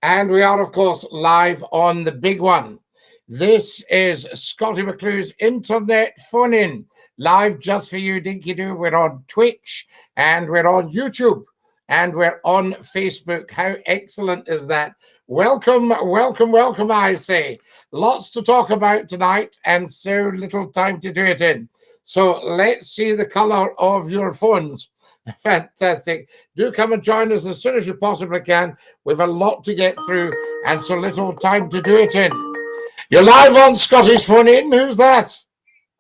And we are, of course, live on the big one. This is Scottie McClue's internet phone in, live just for you, Dinky Doo. We're on Twitch and we're on YouTube and we're on Facebook. How excellent is that? Welcome, welcome, welcome, I say. Lots to talk about tonight and so little time to do it in. So let's see the color of your phones. Fantastic. Do come and join us as soon as you possibly can. We've a lot to get through and so little time to do it in. You're live on Scottish Phone In. Who's that?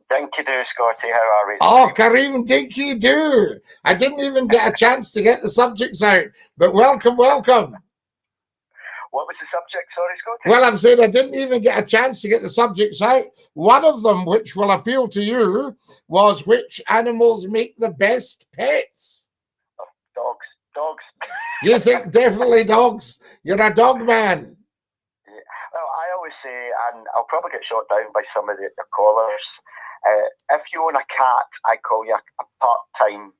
Dinky Doo, Scottie. How are we? Oh, Kareem Dinky Doo. I didn't even get a chance to get the subjects out, but welcome, welcome. What was the subject? Sorry, Scottie. Well, I'm saying I didn't even get a chance to get the subjects out. One of them, which will appeal to you, was which animals make the best pets? Oh, dogs. You think definitely dogs? You're a dog man. Well, I always say, and I'll probably get shot down by some of the callers, if you own a cat, I call you a part-time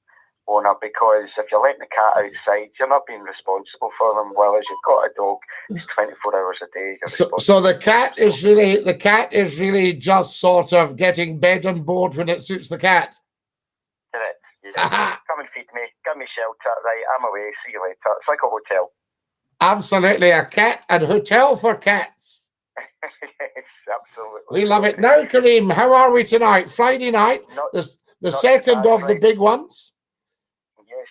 owner, because if you're letting the cat outside, you're not being responsible for them. Whereas you've got a dog, it's 24 hours a day. So the cat is really just sort of getting bed and board when it suits the cat. Correct. Yeah. Come and feed me, give me shelter. Right, I'm away. See you later. It's like a hotel. Absolutely, a cat and hotel for cats. Yes, absolutely. We love it. Now, Kareem, how are we tonight? Friday night, the second of the big ones. Yes,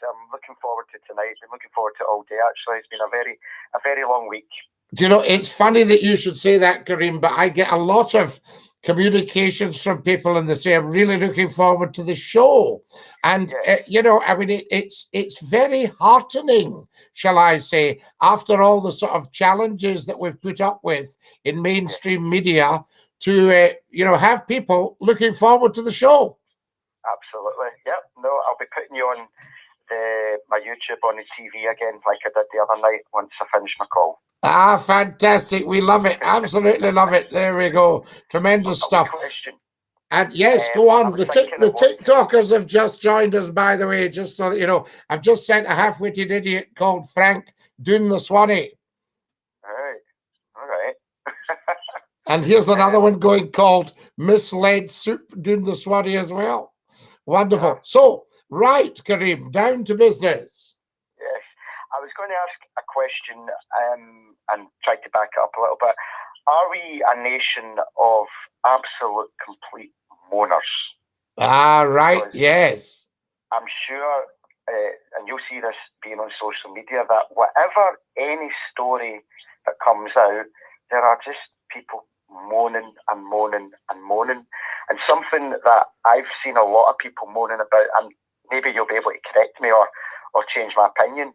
I'm looking forward to tonight. Been looking forward to it all day. Actually, it's been a very long week. Do you know, it's funny that you should say that, Kareem, but I get a lot of communications from people and they say, I'm really looking forward to the show. And, you know, I mean, it's very heartening, shall I say, after all the sort of challenges that we've put up with in mainstream media to, you know, have people looking forward to the show. Absolutely. Yep. No, I'll be putting you on my YouTube on the TV again, like I did the other night once I finish my call. Ah, fantastic. We love it. Absolutely love it. There we go. Tremendous stuff. Question. And yes, go on. The TikTokers have just joined us, by the way, just so that you know. I've just sent a half-witted idiot called Frank Doon the Swanee. All right. And here's another one going called Misled Soup Doon the Swanee as well. Wonderful. Yeah. So, right, Kareem, down to business. Yes. I was going to ask a question and try to back it up a little bit. Are we a nation of absolute complete moaners? Ah, right, because yes. I'm sure, and you'll see this being on social media, that whatever any story that comes out, there are just people moaning and moaning and moaning. And something that I've seen a lot of people moaning about, and maybe you'll be able to correct me or change my opinion,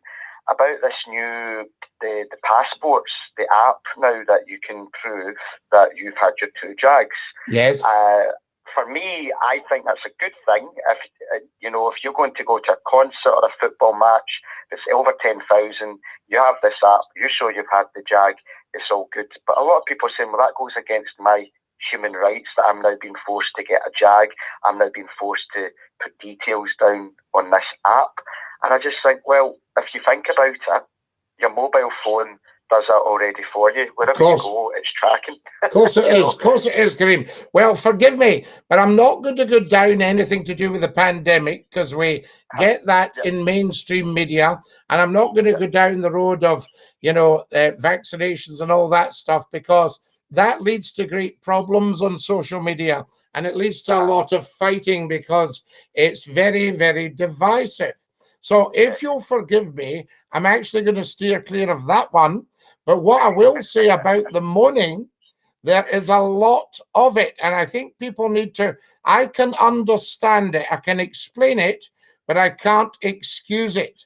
about this new, the passports, the app now that you can prove that you've had your 2 jags. Yes. For me, I think that's a good thing. If you're going to go to a concert or a football match that's over 10,000, you have this app, you show you've had the jag, it's all good. But a lot of people are saying, well, that goes against my human rights, that I'm now being forced to get a jag. I'm now being forced to put details down on this app. And I just think, well, if you think about it, your mobile phone does that already for you. Wherever you go, it's tracking. Of course it is. Of course it is, Kareem. Well, forgive me, but I'm not going to go down anything to do with the pandemic because we get that in mainstream media. And I'm not going to go down the road of, vaccinations and all that stuff, because that leads to great problems on social media. And it leads to a lot of fighting because it's very, very divisive. So if you'll forgive me, I'm actually going to steer clear of that one. But what I will say about the moaning, there is a lot of it. And I think people need to, I can understand it, I can explain it, but I can't excuse it.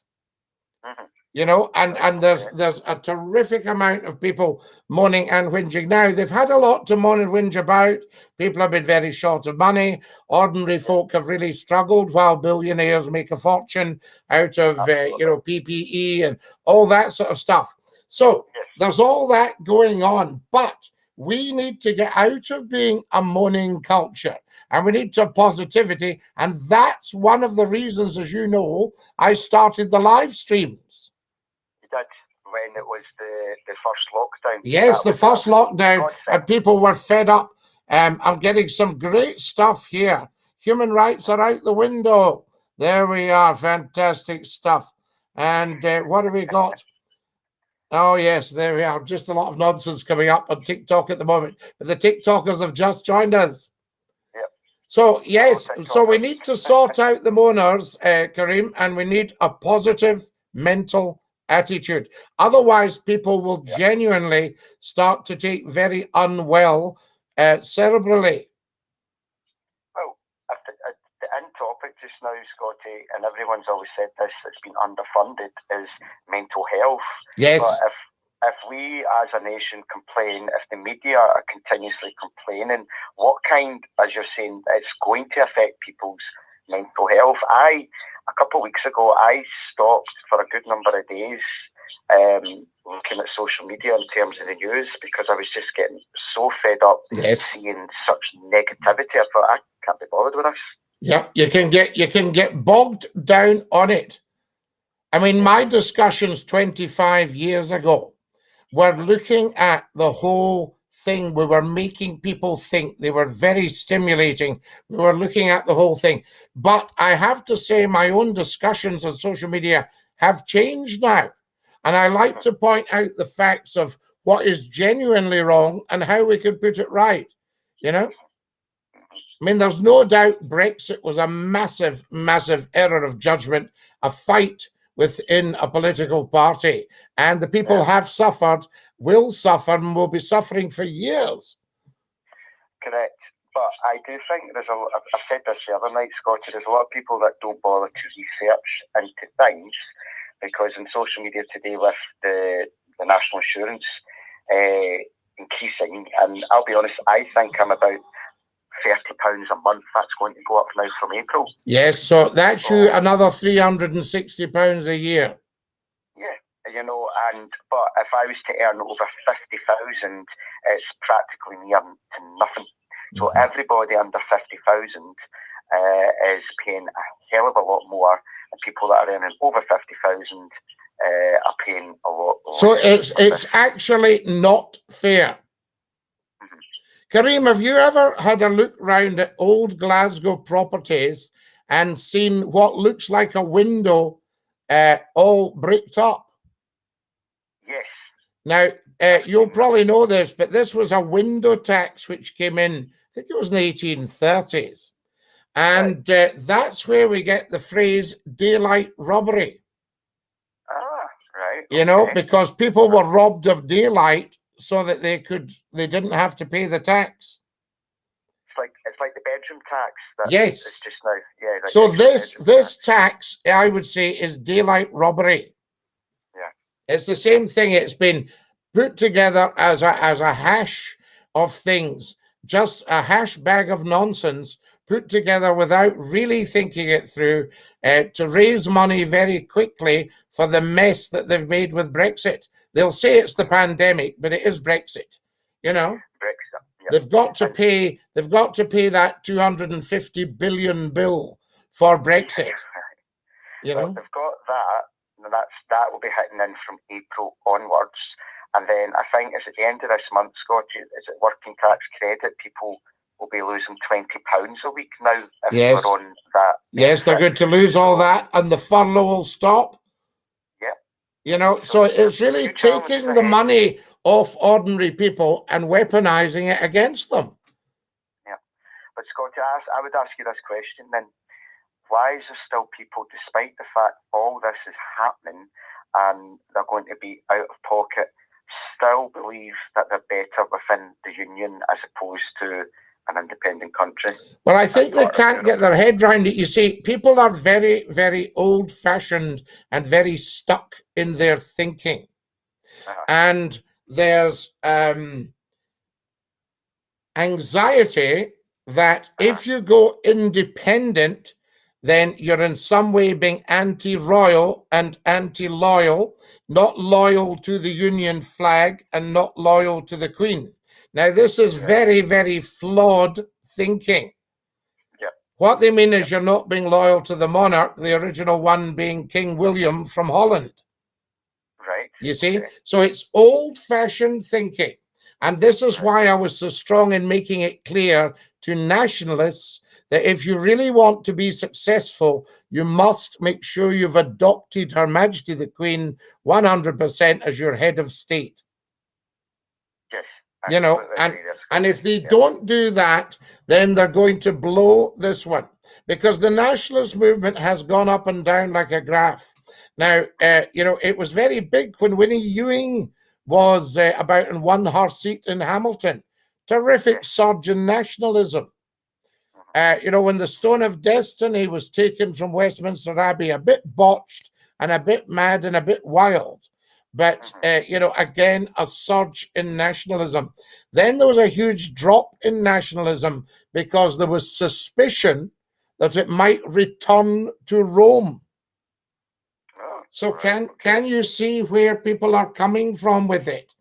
And there's a terrific amount of people moaning and whinging. Now, they've had a lot to moan and whinge about. People have been very short of money. Ordinary folk have really struggled, while billionaires make a fortune out of, PPE and all that sort of stuff. So there's all that going on. But we need to get out of being a moaning culture. And we need to have positivity. And that's one of the reasons, as you know, I started the live streams. when it was the first lockdown. Yes, the first lockdown, and people were fed up. I'm getting some great stuff here. Human rights are out the window. There we are, fantastic stuff. And what have we got? Oh, yes, there we are. Just a lot of nonsense coming up on TikTok at the moment. But the TikTokers have just joined us. Yep. So, yes, so we need to sort out the moaners, Kareem, and we need a positive mental attitude. Otherwise, people will genuinely start to take very unwell cerebrally. Well, the end topic just now, Scottie, and everyone's always said this, it's been underfunded, is mental health. Yes. But if we as a nation complain, if the media are continuously complaining, what kind, as you're saying, it's going to affect people's mental health. A couple of weeks ago, I stopped for a good number of days looking at social media in terms of the news, because I was just getting so fed up seeing such negativity. I thought, I can't be bothered with this. Yeah, you can get bogged down on it. I mean, my discussions 25 years ago were looking at the whole thing. We were making people think. They were very stimulating. We were looking at the whole thing. But I have to say, my own discussions on social media have changed now. And I like to point out the facts of what is genuinely wrong and how we can put it right, you know? I mean, there's no doubt Brexit was a massive, massive error of judgment, a fight within a political party. And the people have suffered, will suffer, and will be suffering for years. Correct. But I do think I said this the other night, Scottie, there's a lot of people that don't bother to research into things, because in social media today with the national insurance increasing, and I'll be honest, I think I'm about £30 a month. That's going to go up now from April. Yes, so that's you another £360 a year. Yeah, you know, but if I was to earn over 50,000, it's practically near to nothing. So everybody under 50,000 is paying a hell of a lot more, and people that are earning over 50,000 are paying a lot less. So it's actually not fair. Kareem, have you ever had a look round at old Glasgow properties and seen what looks like a window all bricked up? Yes. Now, you'll probably know this, but this was a window tax which came in, I think it was in the 1830s. And that's where we get the phrase daylight robbery. Ah, right. You know, because people were robbed of daylight so that they didn't have to pay the tax. It's like the bedroom tax. Yes. It's just now. Yeah. Like so this tax, I would say, is daylight robbery. Yeah. It's the same thing. It's been put together as a hash of things, just a hash bag of nonsense put together without really thinking it through to raise money very quickly for the mess that they've made with Brexit. They'll say it's the pandemic, but it is Brexit. You know, Brexit. Yeah. They've got to pay that 250 billion bill for Brexit. You know, they've got that, and that will be hitting in from April onwards. And then I think it's at the end of this month, Scottie, is it working tax credit? People will be losing £20 a week now if we're on that. Yes, they're going to lose all that, and the furlough will stop. You know, so it's really taking the money off ordinary people and weaponizing it against them. Yeah. But Scottie, I would ask you this question then. Why is there still people, despite the fact all this is happening and they're going to be out of pocket, still believe that they're better within the union as opposed to an independent country? Well, I think they can't get their head around it. You see, people are very, very old-fashioned and very stuck in their thinking. And there's anxiety that if you go independent, then you're in some way being anti-royal and anti-loyal, not loyal to the Union flag and not loyal to the Queen. Now, this is very, very flawed thinking. Yeah. What they mean is you're not being loyal to the monarch, the original one being King William from Holland. Right. You see? So it's old-fashioned thinking. And this is why I was so strong in making it clear to nationalists that if you really want to be successful, you must make sure you've adopted Her Majesty the Queen 100% as your head of state. Yes. You know, and if they don't do that, then they're going to blow this one, because the nationalist movement has gone up and down like a graph. Now, you know, it was very big when Winnie Ewing was about in one horse seat in Hamilton. Terrific surge in nationalism. You know, when the Stone of Destiny was taken from Westminster Abbey, a bit botched and a bit mad and a bit wild. But, you know, again, a surge in nationalism. Then there was a huge drop in nationalism because there was suspicion that it might return to Rome. So can you see where people are coming from with it?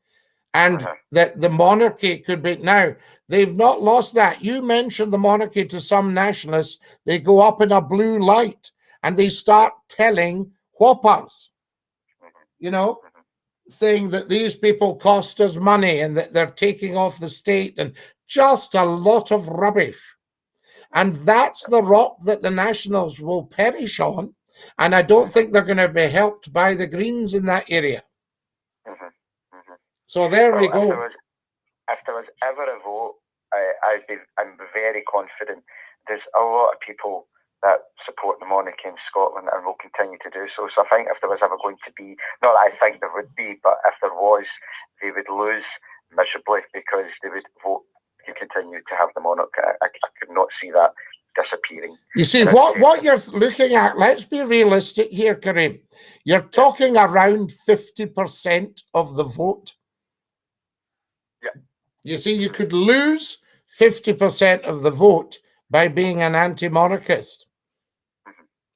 And that the monarchy could be... Now, they've not lost that. You mentioned the monarchy to some nationalists, they go up in a blue light and they start telling whoppers, you know, saying that these people cost us money and that they're taking off the state, and just a lot of rubbish. And that's the rock that the Nationals will perish on. And I don't think they're going to be helped by the Greens in that area. So there we go. If there was ever a vote, I'm very confident there's a lot of people that support the monarchy in Scotland and will continue to do so. So I think if there was ever going to be, not that I think there would be, but if there was, they would lose miserably because they would vote to continue to have the monarch. I could not see that disappearing. You see, what you're looking at, let's be realistic here, Kareem. You're talking around 50% of the vote. Yeah. You see, you could lose 50% of the vote by being an anti-monarchist.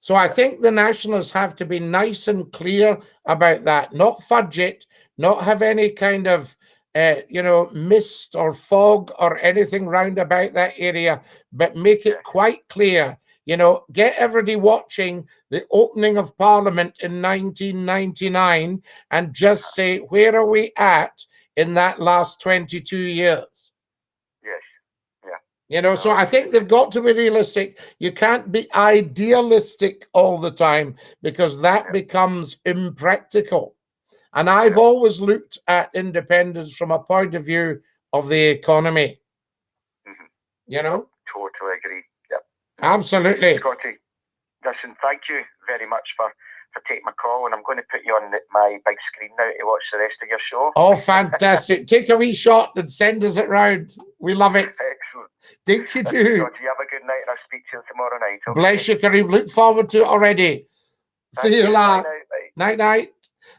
So I think the Nationalists have to be nice and clear about that, not fudge it, not have any kind of, you know, mist or fog or anything round about that area, but make it quite clear. You know, get everybody watching the opening of Parliament in 1999 and just say, where are we at in that last 22 years? You know, so I think they've got to be realistic. You can't be idealistic all the time because that becomes impractical. And I've always looked at independence from a point of view of the economy. You know? Totally agree. Yep. Absolutely. Scottie, listen, thank you very much for taking my call, and I'm going to put you on my big screen now to watch the rest of your show. Oh, fantastic. Take a wee shot and send us it round. We love it. Excellent. Thank you too. Scottie, have a good night, and I'll speak to you tomorrow night. Okay? Bless you, Kareem. Look forward to it already. See you later. Night, night.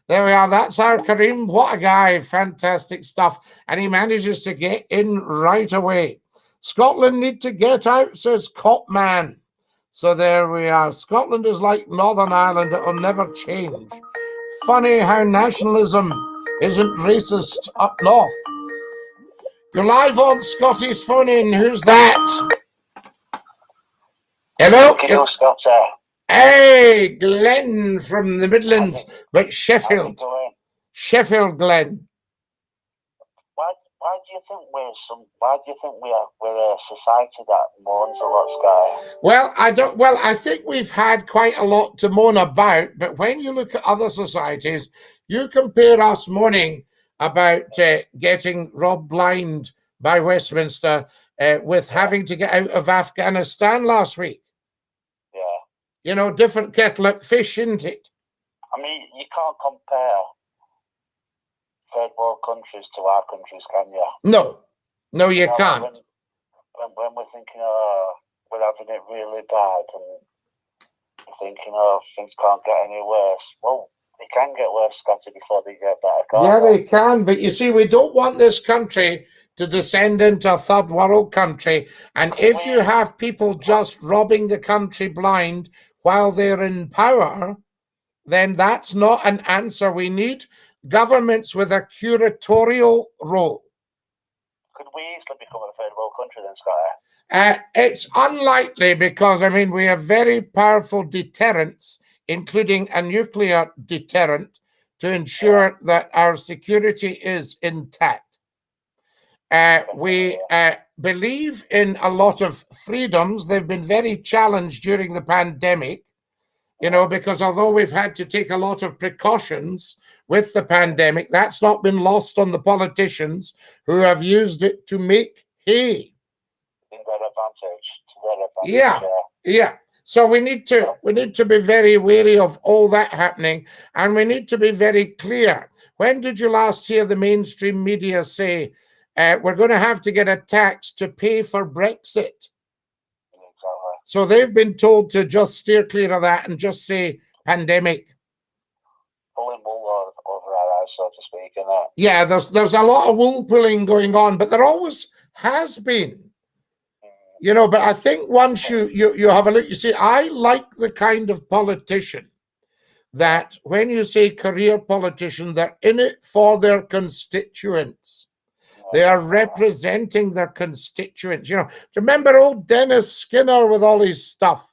There we are. That's our Kareem. What a guy. Fantastic stuff. And he manages to get in right away. Scotland need to get out, says Copman. So there we are. Scotland is like Northern Ireland. It will never change. Funny how nationalism isn't racist up north. You're live on Scottie's phone in. Who's that? Hello? Hello, Scott. Hey, Glenn from the Midlands, but Sheffield. Sheffield, Glenn. Why do you think we're a society that mourns a lot, Sky? Well, I think we've had quite a lot to moan about, but when you look at other societies, you compare us moaning about getting robbed blind by Westminster with having to get out of Afghanistan last week. Yeah. You know, different kettle of fish, isn't it? I mean, you can't compare third world countries to our countries, can you? No, you can't. When we're thinking, oh, we're having it really bad, and we're thinking, oh, things can't get any worse. Well, they can get worse, Scottie, before they get better, can't they can, but you see, we don't want this country to descend into a third world country. And if you have people just robbing the country blind while they're in power, then that's not an answer. We need governments with a curatorial role. Could we easily become a third world country then, Scottie? It's unlikely because, I mean, we have very powerful deterrents, including a nuclear deterrent, to ensure that our security is intact. We believe in a lot of freedoms. They've been very challenged during the pandemic, you know, because although we've had to take a lot of precautions with the pandemic, that's not been lost on the politicians who have used it to make hay. In their advantage, to their advantage. Yeah, yeah. So we need to be very wary of all that happening, and we need to be very clear. When did you last hear the mainstream media say we're going to have to get a tax to pay for Brexit? Exactly. So they've been told to just steer clear of that and just say pandemic. Pulling wool over our eyes, so to speak, innit? Yeah, there's a lot of wool pulling going on, but there always has been. You know, but I think once you have a look, you see, I like the kind of politician that when you say career politician, they're in it for their constituents. They are representing their constituents. You know, remember old Dennis Skinner with all his stuff?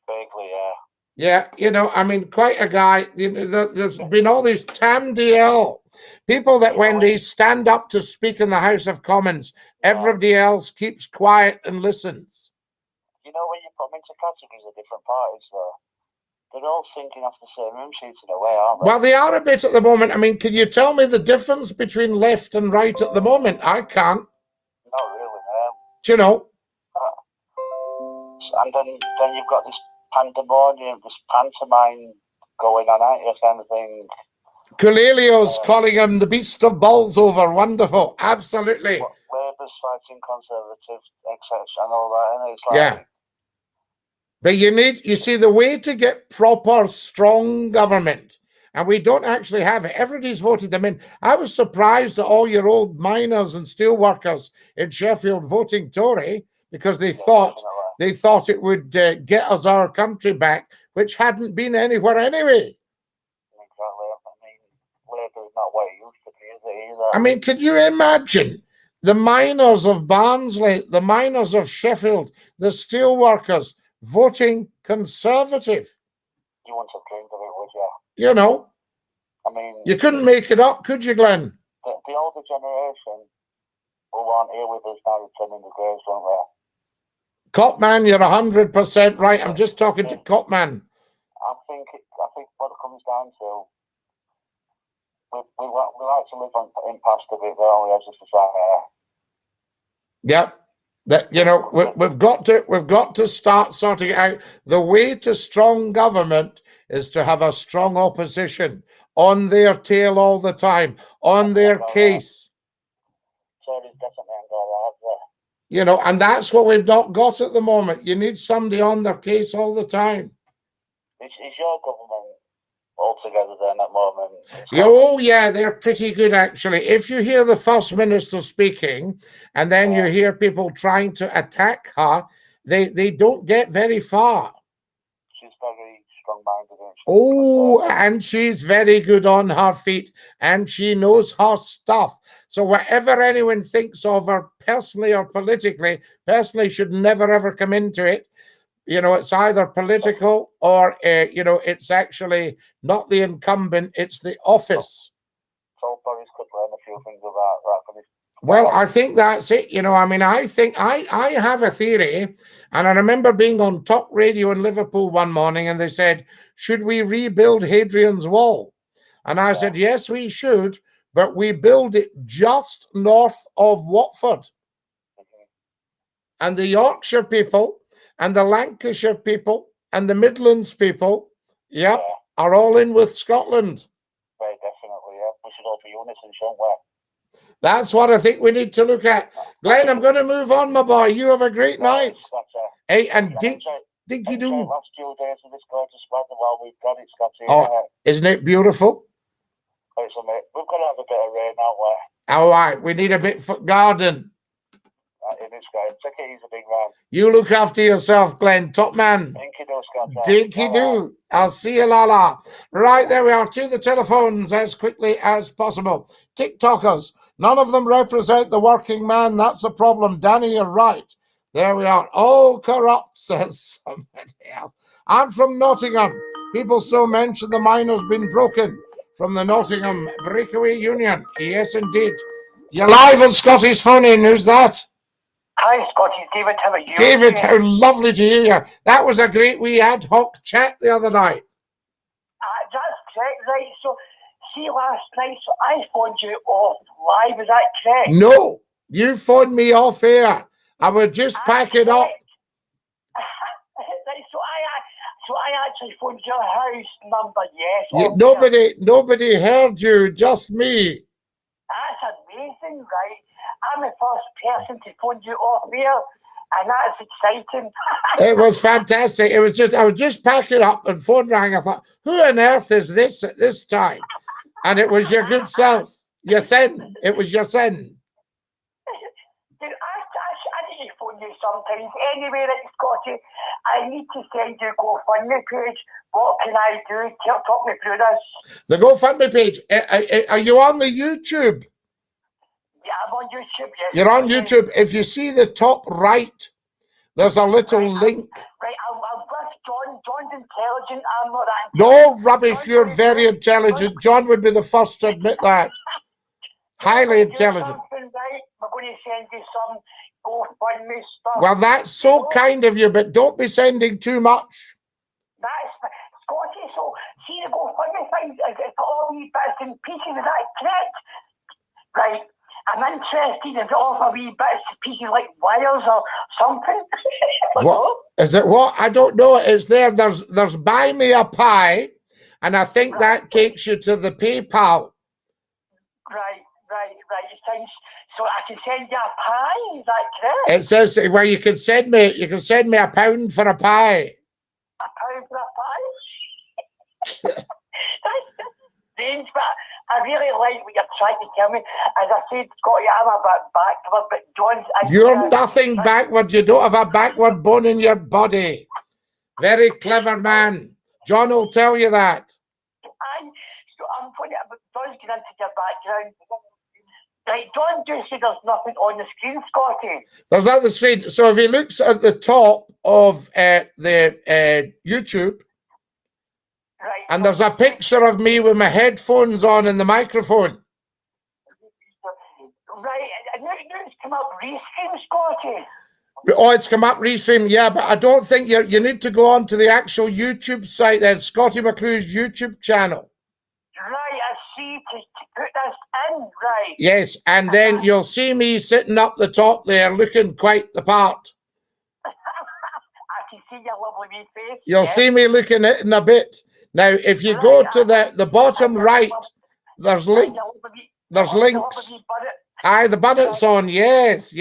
Vaguely, yeah. Yeah, you know, I mean, quite a guy. You know, there's been all these Tam DL people that when they stand up to speak in the House of Commons, everybody else keeps quiet and listens. You know, when you put them into categories of different parties, though, they're all thinking off the same room sheets in a way, aren't they? Well, they are a bit at the moment. I mean, can you tell me the difference between left and right at the moment? I can't. Not really, no. Do you know? And then you've got this pandemonium, this pantomime going on, aren't you, kind of thing. Coelho's calling him the beast of Bolsover. Wonderful. Absolutely. Labour's fighting Conservatives, etc. and all that, and it's like... Yeah. But you see, the way to get proper, strong government, and we don't actually have it. Everybody's voted them in. I was surprised that all your old miners and steel workers in Sheffield voting Tory because they thought it would get us our country back, which hadn't been anywhere anyway. Exactly. I mean, Labour is not what it used to be, is it either? I mean, can you imagine the miners of Barnsley, the miners of Sheffield, the steel workers voting Conservative? You wouldn't have dreamed of it, would you? You know, I mean, you couldn't make it up, could you, Glenn? The older generation who aren't here with us now returning the graves, won't they? Copman, you're 100% right. I'm just talking to Copman. I think what it comes down to, we like to live in past a bit, don't we, as a society? Yep. That, you know, we've got to start sorting it out. The way to strong government is to have a strong opposition on their tail all the time, on their case. So there's definitely Angola, you know, and that's what we've not got at the moment. You need somebody on their case all the time. Is your government altogether then at the moment? Oh, yeah, they're pretty good, actually. If you hear the First Minister speaking and then you hear people trying to attack her, they don't get very far. She's very strong-minded. Oh, and she's very good on her feet and she knows her stuff. So whatever anyone thinks of her personally or politically, should never, ever come into it. You know, it's either political or, you know, it's actually not the incumbent, it's the office. So Boris could learn a few things about that from his... Well, I think that's it. You know, I mean, I think I have a theory, and I remember being on talk radio in Liverpool one morning and they said, should we rebuild Hadrian's Wall? And I said, yes, we should, but we build it just north of Watford. And the Yorkshire people and the Lancashire people and the Midlands people, are all in with Scotland. Very definitely, yeah. We should all be unison, shouldn't we? That's what I think we need to look at. Glenn, I'm going to move on, my boy. You have a great night. Hey, and dinky doo. Last few days of this gorgeous weather while we've got it, Scottie. Oh, isn't it beautiful? We've got to have a bit of rain, haven't we? All right, we need a bit for garden. It is great. Take it easy, big man. You look after yourself, Glenn. Top man. Dinky doo, Scottie. Dinky doo. I'll see you, Lala. Right, there we are. To the telephones as quickly as possible. TikTokers. None of them represent the working man. That's the problem. Danny, you're right. There we are. Oh, corrupt, says somebody else. I'm from Nottingham. People still mention the miner's been broken. from the Nottingham Breakaway Union. Yes, indeed. You're live on Scottie's phone in. Who's that? Hi, Scottie. David, how are you? David, how lovely to hear you. That was a great wee ad hoc chat the other night. That's correct, right? So, see last night, so I phoned you off live, is that correct? No, you phoned me off air. I would just pack it up. Right, so I actually phoned your house number, yes. Nobody heard you, just me. That's amazing, right? I'm the first person to phone you off air, and that's exciting. It was fantastic. It was just, I was just packing up and phone rang. I thought, who on earth is this at this time? And it was your good self. Yasin. It was Yasin. Dude, I need to phone you sometimes. Anyway, right, Scottie, I need to send you a GoFundMe page. What can I do? Talk me through this. The GoFundMe page. Are you on the YouTube? Yeah, I'm on YouTube, yes. You're on YouTube. If you see the top right, there's a little link. Right, I'm with John. John's intelligent. I'm not that No rubbish. You're very intelligent. John would be the first to admit that. Highly intelligent. Right? We're going to send you some GoFundMe stuff. Well, that's so kind of you, but don't be sending too much. That's Scottie. So, see the GoFundMe thing, it's all these bits and pieces, is that correct? Right. I'm interested if it offer wee bits and pieces like wires or something. What is it? What? I don't know. It's there. There's buy me a pie, and I think that takes you to the PayPal. Right. It sounds, so I can send you a pie. Is that correct? It says well, you can send me £1 for a pie. £1 for a pie? That's strange, but I really like what you're trying to tell me. As I said, Scottie, I'm a bit backward, but John's... You're nothing backward. You don't have a backward bone in your body. Very clever man. John will tell you that. So I'm going to... John's getting into your background. Right, John just said there's nothing on the screen, Scottie. There's not the screen. So if he looks at the top of the YouTube, right, and there's a picture of me with my headphones on and the microphone. Right, and now it's come up restream, Scottie. Oh, it's come up restream, yeah, but I don't think you need to go on to the actual YouTube site then, Scottie McClue's YouTube channel. Right, I see, to put this in, right. Yes, and then you'll see me sitting up the top there looking quite the part. I can see your lovely wee face. You'll see me looking it in a bit. Now, if you go to the bottom right, there's links. There's links. Aye, the budget's on, yes.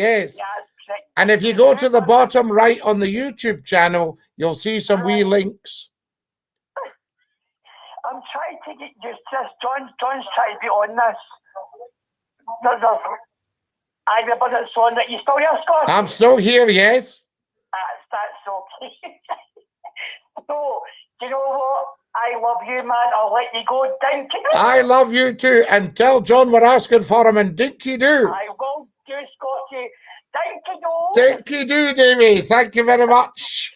And if you go to the bottom right on the YouTube channel, you'll see some wee links. I'm trying to get just John's trying to be on this. Aye, the budget's on. That you still here, Scott? I'm still here, yes. That's okay. So, you know what? I love you, man. I'll let you go. Dinky doo. I love you too. And tell John we're asking for him and dinky doo. I will do, Scottie. Dinky doo. Dinky doo, Davey. Thank you very much.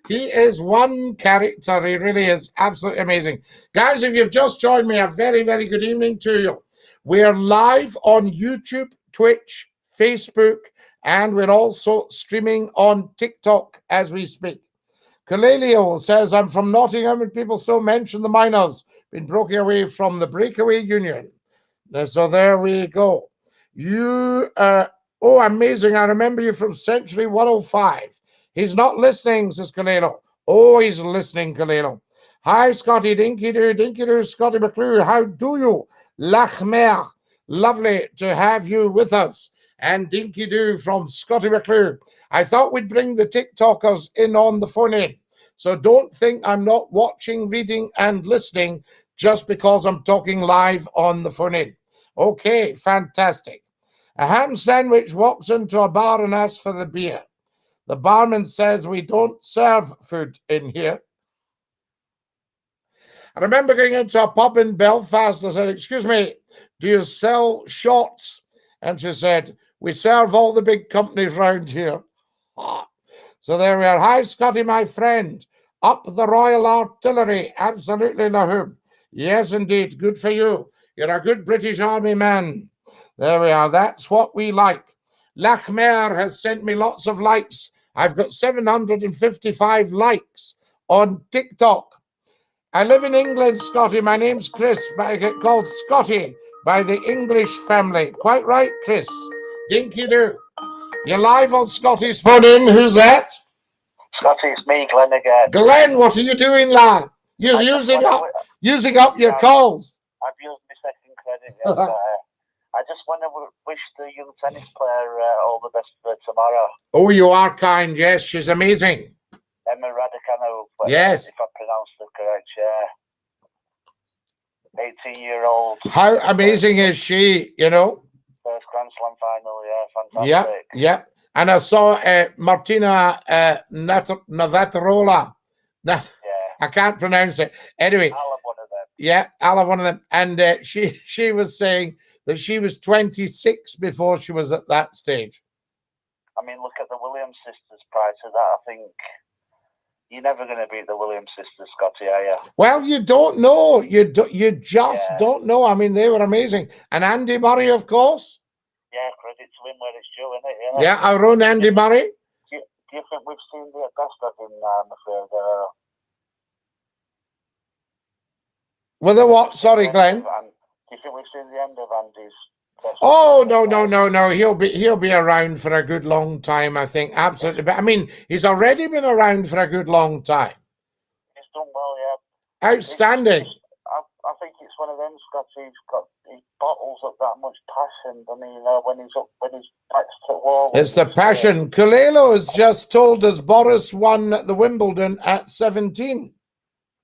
He is one character. He really is absolutely amazing. Guys, if you've just joined me, a very, very good evening to you. We're live on YouTube, Twitch, Facebook, and we're also streaming on TikTok as we speak. Kalelio says, I'm from Nottingham and people still mention the miners been broken away from the Breakaway Union. So there we go. You, oh, amazing. I remember you from Century 105. He's not listening, says Kalelo. Oh, he's listening, Kalelo. Hi, Scottie, dinky doo, Scottie McClue. How do you? Lachmer. Lovely to have you with us. And dinky doo from Scottie McClue. I thought we'd bring the TikTokers in on the phone in. So don't think I'm not watching, reading, and listening just because I'm talking live on the phone in. Okay, fantastic. A ham sandwich walks into a bar and asks for the beer. The barman says we don't serve food in here. I remember going into a pub in Belfast. I said, excuse me, do you sell shots? And she said, we serve all the big companies round here. So there we are. Hi, Scottie, my friend. Up the Royal Artillery. Absolutely, Nahum. Yes, indeed. Good for you. You're a good British Army man. There we are. That's what we like. Lachmer has sent me lots of likes. I've got 755 likes on TikTok. I live in England, Scotty. My name's Chris, but I get called Scotty by the English family. Quite right, Chris. Dinky do. You're live on Scotty's phone in. Who's that? Scotty, it's me, Glenn again. Glenn, what are you doing, lad? You're using up your calls. I've used my second credit. Yes, I just want to wish the young tennis player all the best for tomorrow. Oh, you are kind. Yes, she's amazing. Emma Raducanu. Yes. If I pronounced it correct, yeah. 18-year-old. How amazing is she, you know? First Grand Slam final, yeah, fantastic. Yep. And I saw Martina Navratilova. I can't pronounce it. Anyway. I'll have one of them. Yeah, I'll have one of them. And she was saying that she was 26 before she was at that stage. I mean, look at the Williams sisters prior to that. I think you're never going to beat the Williams sisters, Scotty, are you? Well, you don't know. You just don't know. I mean, they were amazing. And Andy Murray, of course. Yeah, credit to him where it's due, isn't it? Yeah, our own Andy Murray. Do you think we've seen the best of him, I'm afraid? With a what? Sorry, Glenn. Do you think we've seen the end of Andy's? Oh, no. He'll be around for a good long time, I think. Absolutely. But I mean, he's already been around for a good long time. He's done well, yeah. Outstanding. I think it's one of them, Scott. He bottles up that much passion. I mean, when he's back's to the wall. It's the passion. Kulelo has just told us Boris won the Wimbledon at 17.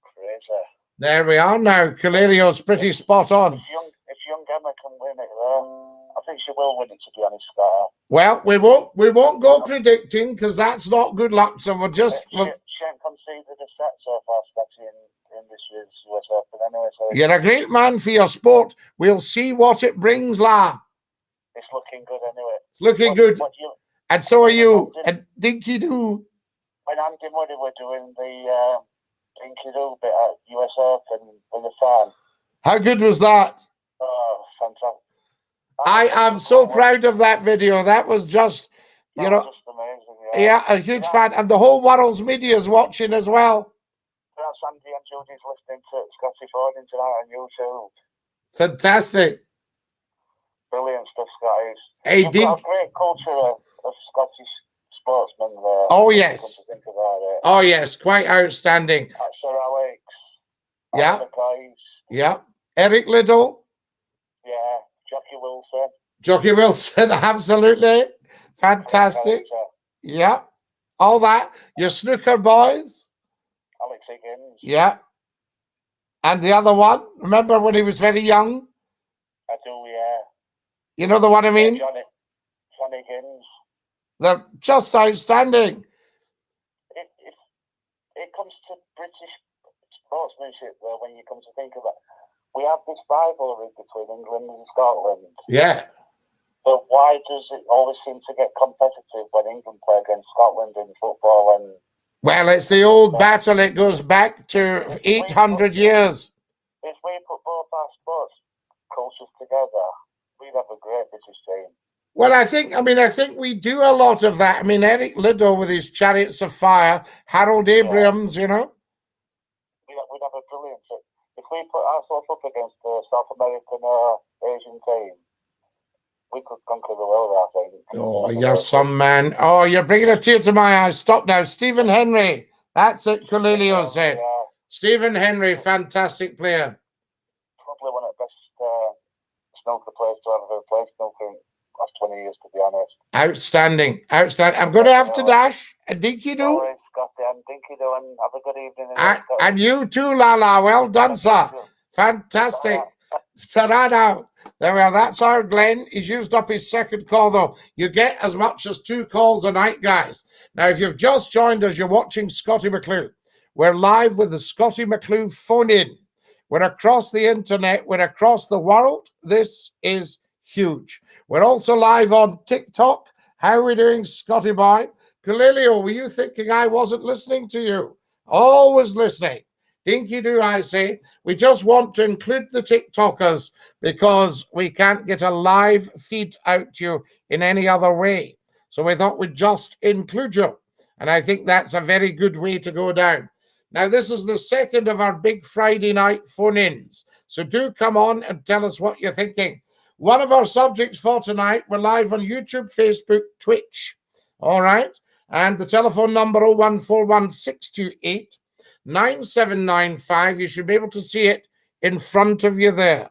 Crazy. There we are now. Kulelo's pretty spot on. If young Emma can win it, I think she will win it, to be honest, Scott. Well, we won't go predicting because that's not good luck. So we'll just. She ain't conceded a set so far, Scotty, in this year's US Open anyway. So you're a great man for your sport. We'll see what it brings, la. It's looking good anyway. It's looking good. And so are you. And Dinky Doo. When Andy Murray were doing the Dinky Doo bit at US Open with the fan. How good was that? Oh, fantastic. I am so proud of that video. That was just, you know. Just amazing, yeah, a huge fan. And the whole world's media is watching as well. Perhaps Andy and Judy's listening to Scotty Fording tonight on YouTube. Fantastic. Brilliant stuff, Scotty. Hey, You've got a great culture of Scottish sportsmen there. Oh, yes. Think about it. Oh, yes. Quite outstanding. Sir Alex. Yeah. Guys. Yeah. Eric Liddell. Yeah. Jockey Wilson, absolutely. Fantastic. Yeah. All that. Your snooker boys. Alex Higgins. Yeah. And the other one, remember when he was very young? I do, yeah. You know the one I mean? Johnny Higgins. They're just outstanding. If it comes to British sportsmanship, though, when you come to think of it, we have this rivalry between England and Scotland. Yeah. But why does it always seem to get competitive when England play against Scotland in football? And well, it's the old battle. It goes back to 800 years. If we put both our sports cultures together, we'd have a great British team. Well, I think we do a lot of that. I mean, Eric Liddell with his Chariots of Fire, Harold Abrahams, you know. We'd have a brilliant team. If we put ourselves up against the South American or Asian team, we could conquer the world, I think. Oh, you're some man. Oh, you're bringing a tear to my eyes. Stop now. Stephen Henry. That's it, Kulelio said. Yeah. Stephen Henry, fantastic player. Probably one of the best snooker players to ever play snooker in the last 20 years, to be honest. Outstanding. Outstanding. I'm going to have to dash. A dinky do. Always, Scotty, and dinky do, and have a good evening. And you too, Lala. Well done, sir. Fantastic. Ta-da. There we are. That's our Glenn. He's used up his second call, though. You get as much as 2 calls a night, guys. Now, if you've just joined us, you're watching Scottie McClue. We're live with the Scottie McClue phone-in. We're across the internet. We're across the world. This is huge. We're also live on TikTok. How are we doing, Scotty boy? Galileo, were you thinking I wasn't listening to you? Always listening. Dinky do, I say. We just want to include the TikTokers because we can't get a live feed out to you in any other way. So we thought we'd just include you. And I think that's a very good way to go down. Now, this is the second of our big Friday night phone-ins. So do come on and tell us what you're thinking. One of our subjects for tonight, we're live on YouTube, Facebook, Twitch. All right? And the telephone number 0141628 9795. You should be able to see it in front of you there.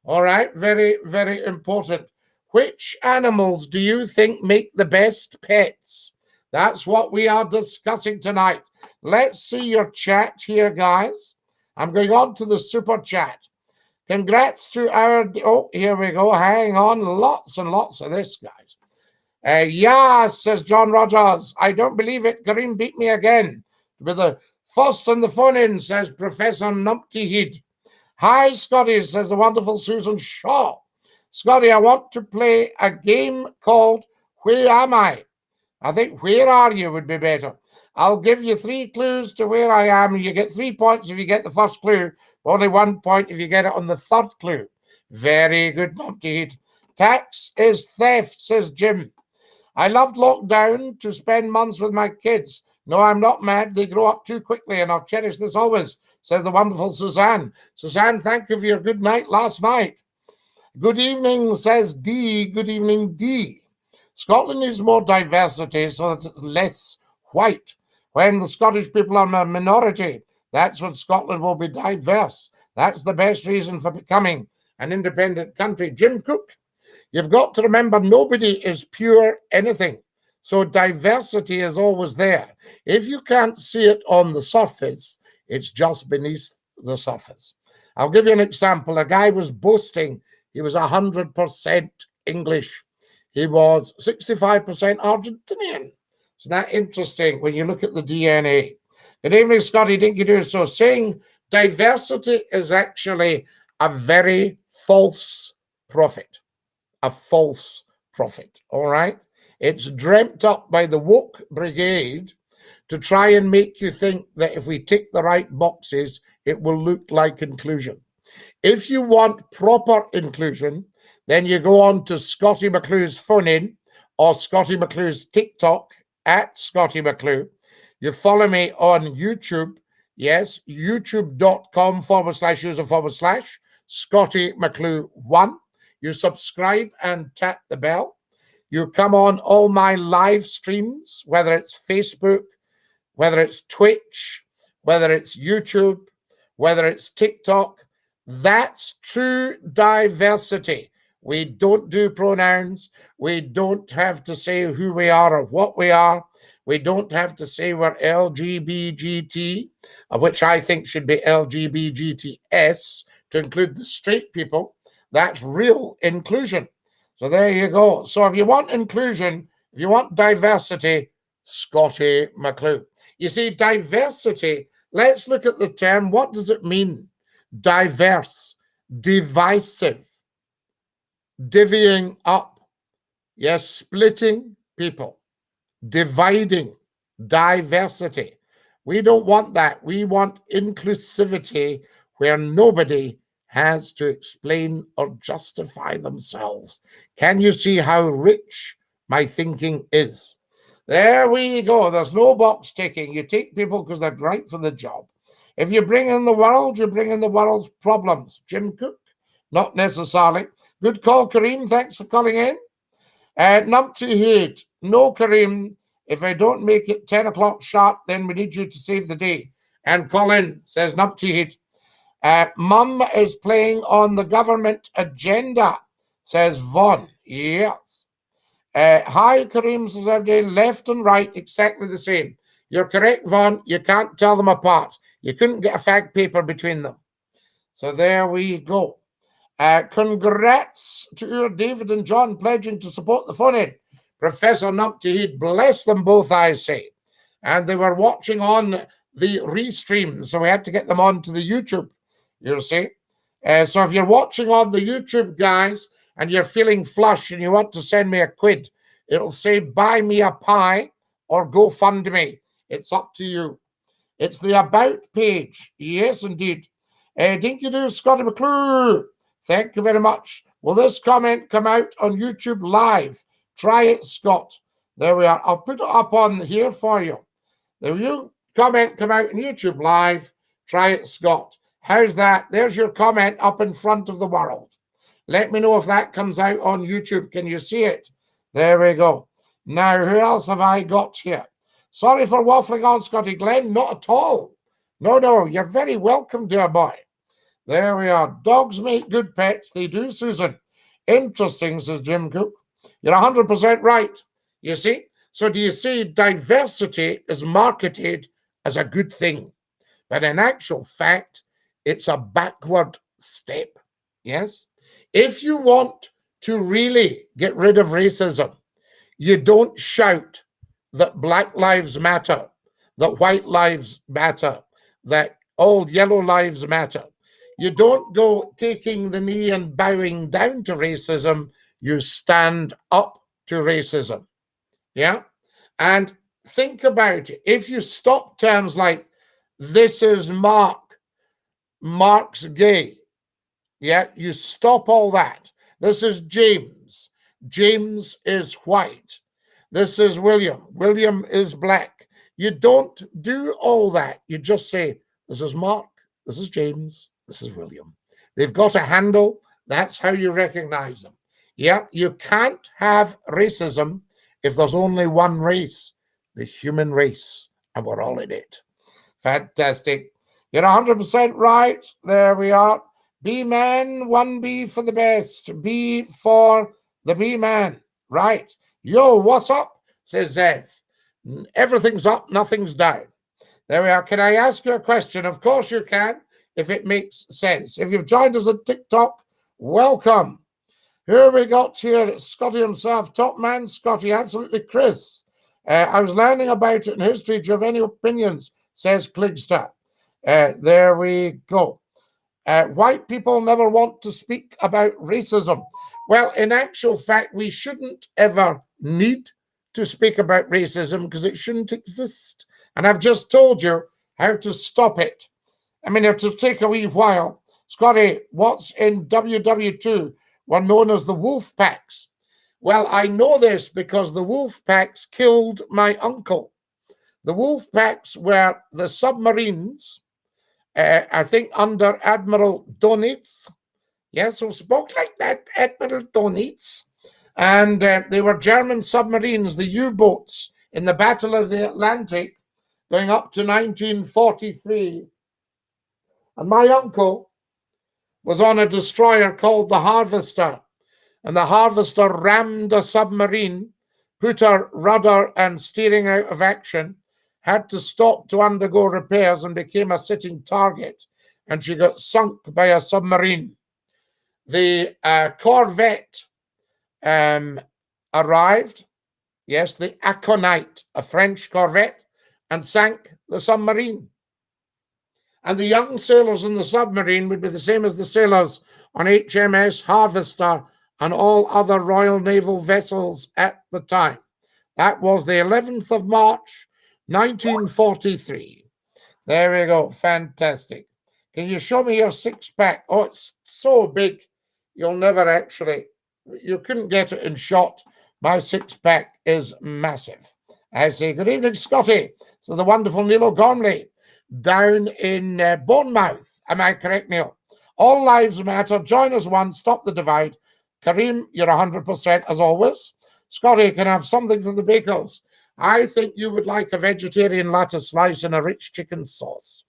All right? Very, very important. Which animals do you think make the best pets? That's what we are discussing tonight. Let's see your chat here, guys. I'm going on to the super chat. Congrats to our... Oh, here we go. Hang on. Lots and lots of this, guys. Yeah, says John Rogers. I don't believe it. Kareem beat me again. With the first on the phone-in, says Professor Numpty Heed. Hi, Scotty, says the wonderful Susan Shaw. Scotty, I want to play a game called Where Am I? I think Where Are You would be better. I'll give you 3 clues to where I am. You get 3 points if you get the first clue. Only 1 point if you get it on the third clue. Very good, Numpty Heed. Tax is theft, says Jim. I loved lockdown to spend months with my kids. No, I'm not mad. They grow up too quickly, and I'll cherish this always, says the wonderful Suzanne. Suzanne, thank you for your good night last night. Good evening, says D. Good evening, D. Scotland needs more diversity so that it's less white. When the Scottish people are a minority, that's when Scotland will be diverse. That's the best reason for becoming an independent country. Jim Cook. You've got to remember, nobody is pure anything. So diversity is always there. If you can't see it on the surface, it's just beneath the surface. I'll give you an example. A guy was boasting he was 100% English. He was 65% Argentinian. Isn't that interesting when you look at the DNA? Good evening, Scotty Dinky Doo. So saying diversity is actually a very false prophet. A false prophet, all right? It's dreamt up by the woke brigade to try and make you think that if we tick the right boxes, it will look like inclusion. If you want proper inclusion, then you go on to Scottie McClue's phone-in or Scottie McClue's TikTok at Scottie McClue. You follow me on YouTube, yes, youtube.com/user/ Scottie McClue 1. You subscribe and tap the bell. You come on all my live streams, whether it's Facebook, whether it's Twitch, whether it's YouTube, whether it's TikTok. That's true diversity. We don't do pronouns. We don't have to say who we are or what we are. We don't have to say we're LGBT, which I think should be LGBTS to include the straight people. That's real inclusion. So there you go. So if you want inclusion, if you want diversity, Scottie McClue. You see, diversity, let's look at the term. What does it mean? Diverse, divisive, divvying up, yes, splitting people, dividing, diversity. We don't want that. We want inclusivity where nobody has to explain or justify themselves. Can you see how rich my thinking is? There we go. There's no box ticking. You take people because they're right for the job. If you bring in the world, you bring in the world's problems. Jim Cook? Not necessarily. Good call, Kareem. Thanks for calling in. Numpty Head. No, Kareem. If I don't make it 10 o'clock sharp, then we need you to save the day. And call in, says Numpty Head. Mum is playing on the government agenda, says Vaughn. Yes. Hi, Kareem, says every day. Left and right, exactly the same. You're correct, Vaughn. You can't tell them apart. You couldn't get a fact paper between them. So there we go. Congrats to your David and John pledging to support the phone-in. Professor Numpty Heed, bless them both, I say. And they were watching on the restream, so we had to get them onto the YouTube, you see. So if you're watching on the YouTube, guys, and you're feeling flush and you want to send me a quid, it'll say buy me a pie or GoFundMe. It's up to you. It's the About page. Yes, indeed. Dinky do, Scottie McClue. Thank you very much. Will this comment come out on YouTube live? Try it, Scott. There we are. I'll put it up on here for you. There you comment come out on YouTube live. Try it, Scott. How's that? There's your comment up in front of the world. Let me know if that comes out on YouTube. Can you see it? There we go. Now, who else have I got here? Sorry for waffling on, Scotty Glenn. Not at all. No, you're very welcome, dear boy. There we are. Dogs make good pets. They do, Susan. Interesting, says Jim Cook. You're 100% right. You see? So do you see diversity is marketed as a good thing? But in actual fact, it's a backward step. Yes? If you want to really get rid of racism, you don't shout that Black lives matter, that white lives matter, that all yellow lives matter. You don't go taking the knee and bowing down to racism. You stand up to racism. Yeah? And think about it. If you stop terms like, this is Mark's gay. Yeah? You stop all that. This is James. James is white. This is William. William is black. You don't do all that. You just say, this is Mark. This is James. This is William. They've got a handle. That's how you recognize them. Yeah, you can't have racism if there's only one race, the human race, and we're all in it. Fantastic. You're 100% right. There we are. B-man, 1B for the best. B for the B-man. Right. Yo, what's up? Says Zev. Everything's up, nothing's down. There we are. Can I ask you a question? Of course you can, if it makes sense. If you've joined us on TikTok, welcome. Here we got here, it's Scotty himself, top man, Scotty, absolutely Chris. I was learning about it in history. Do you have any opinions? Says Cligster. There we go. White people never want to speak about racism. Well, in actual fact, we shouldn't ever need to speak about racism because it shouldn't exist. And I've just told you how to stop it. I mean, it'll take a wee while. Scotty, what's in WW2 were known as the wolf packs. Well, I know this because the wolf packs killed my uncle. The wolf packs were the submarines, I think under Admiral Donitz. Yes, who spoke like that, Admiral Donitz. And they were German submarines, the U-boats in the Battle of the Atlantic, going up to 1943. And my uncle was on a destroyer called the Harvester. And the Harvester rammed a submarine, put her rudder and steering out of action, had to stop to undergo repairs and became a sitting target. And she got sunk by a submarine. The corvette arrived, yes, the Aconite, a French corvette, and sank the submarine. And the young sailors in the submarine would be the same as the sailors on HMS Harvester and all other Royal Naval vessels at the time. That was the 11th of March, 1943. There we go. Fantastic. Can you show me your six-pack? Oh, it's so big. You'll never actually, you couldn't get it in shot. My six-pack is massive. I say, good evening, Scotty. So the wonderful Neil O'Gormley down in Bournemouth. Am I correct, Neil? All lives matter. Join us one. Stop the divide. Kareem, you're 100% as always. Scotty, can I have something for the bakers? I think you would like a vegetarian lettuce slice and a rich chicken sauce.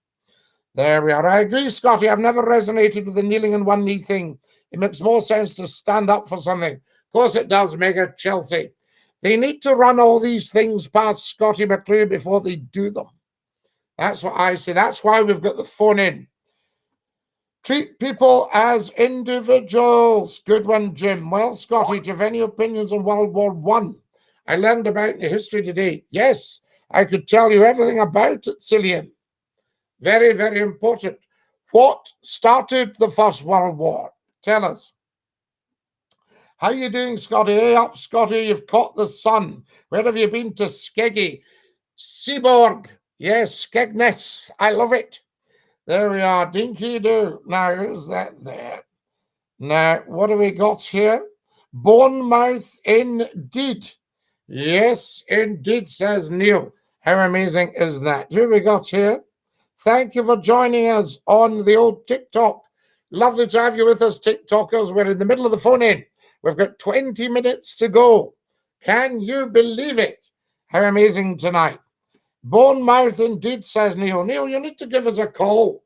There we are. I agree, Scotty. I've never resonated with the kneeling on one knee thing. It makes more sense to stand up for something. Of course it does, Mega Chelsea. They need to run all these things past Scottie McClue before they do them. That's what I say. That's why we've got the phone in. Treat people as individuals. Good one, Jim. Well, Scotty, do you have any opinions on World War I? I learned about it in history today. Yes, I could tell you everything about it, Cillian. Very, very important. What started the First World War? Tell us. How you doing, Scotty? Hey up, Scotty. You've caught the sun. Where have you been to Skeggy? Seaborg. Yes, Skegness. I love it. There we are. Dinky do. Now, who's that there? Now, what do we got here? Bournemouth indeed. Yes, indeed, says Neil. How amazing is that? Who we got here? Thank you for joining us on the old TikTok. Lovely to have you with us, TikTokers. We're in the middle of the phone-in. We've got 20 minutes to go. Can you believe it? How amazing tonight. Bournemouth indeed, says Neil. Neil, you need to give us a call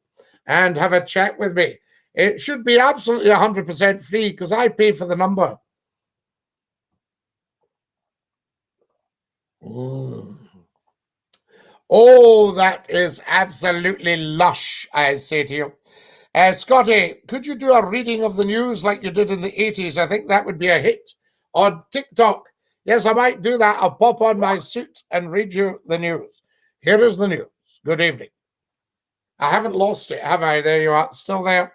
and have a chat with me. It should be absolutely 100% free because I pay for the number. Oh, that is absolutely lush, I say to you. Scottie, could you do a reading of the news like you did in the 80s? I think that would be a hit on TikTok. Yes, I might do that. I'll pop on my suit and read you the news. Here is the news. Good evening. I haven't lost it, have I? There you are, still there.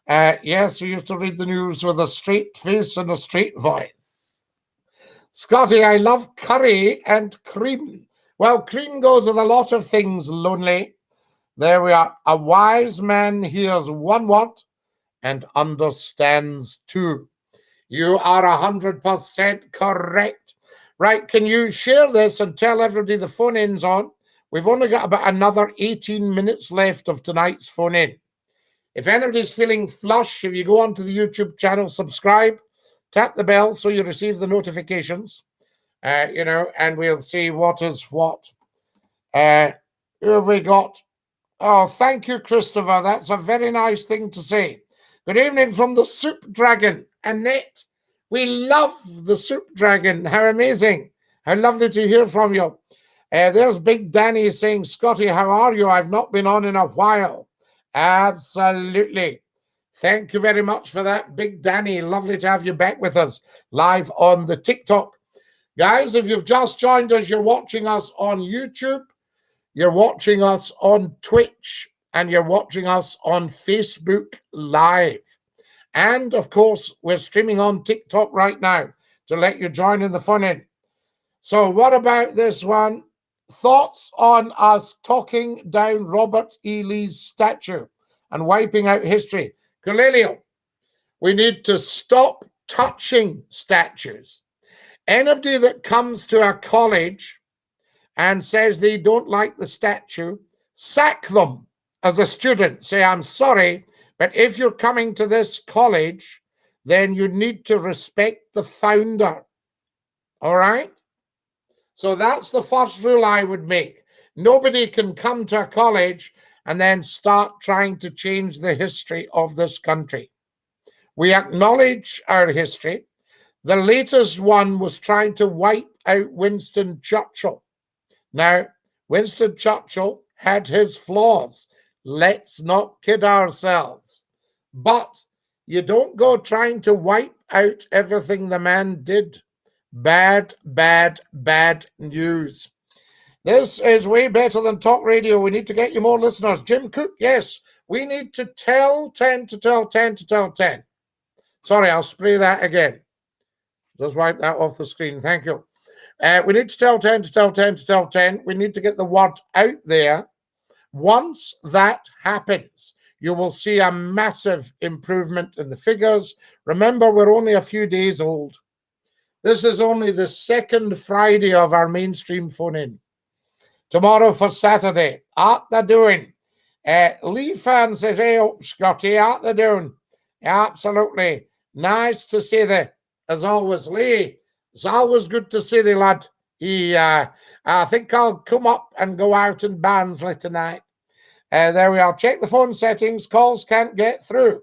Yes, we used to read the news with a straight face and a straight voice. Scottie, I love curry and cream. Well, cream goes with a lot of things, lonely. There we are. A wise man hears one word and understands two. You are 100% correct. Right, can you share this and tell everybody the phone-in's on? We've only got about another 18 minutes left of tonight's phone-in. If anybody's feeling flush, if you go onto the YouTube channel, subscribe, tap the bell so you receive the notifications, and we'll see what is what. Here we got. Oh, thank you, Christopher. That's a very nice thing to say. Good evening from the Soup Dragon. Annette, we love the Soup Dragon. How amazing. How lovely to hear from you. There's Big Danny saying, Scottie, how are you? I've not been on in a while. Absolutely. Thank you very much for that, Big Danny. Lovely to have you back with us live on the TikTok. Guys, if you've just joined us, you're watching us on YouTube, you're watching us on Twitch, and you're watching us on Facebook Live. And, of course, we're streaming on TikTok right now to let you join in the fun-in. So what about this one? Thoughts on us talking down Robert E. Lee's statue and wiping out history? Galileo, we need to stop touching statues. Anybody that comes to a college and says they don't like the statue, sack them as a student. Say, I'm sorry, but if you're coming to this college, then you need to respect the founder. All right? So that's the first rule I would make. Nobody can come to a college and then start trying to change the history of this country. We acknowledge our history. The latest one was trying to wipe out Winston Churchill. Now, Winston Churchill had his flaws. Let's not kid ourselves. But you don't go trying to wipe out everything the man did. Bad, bad, bad news. This is way better than talk radio. We need to get you more listeners. Jim Cook, yes, we need to tell 10 to tell 10 to tell 10. Sorry, I'll spray that again. Just wipe that off the screen. Thank you. We need to tell 10 to tell 10 to tell 10. We need to get the word out there. Once that happens, you will see a massive improvement in the figures. Remember, we're only a few days old. This is only the second Friday of our mainstream phone-in. Tomorrow for Saturday. At the doing. Lee fan says, hey, Scottie, at the doing. Absolutely. Nice to see thee, as always. Lee, it's always good to see thee, lad. I think I'll come up and go out in Barnsley tonight. There we are. Check the phone settings. Calls can't get through.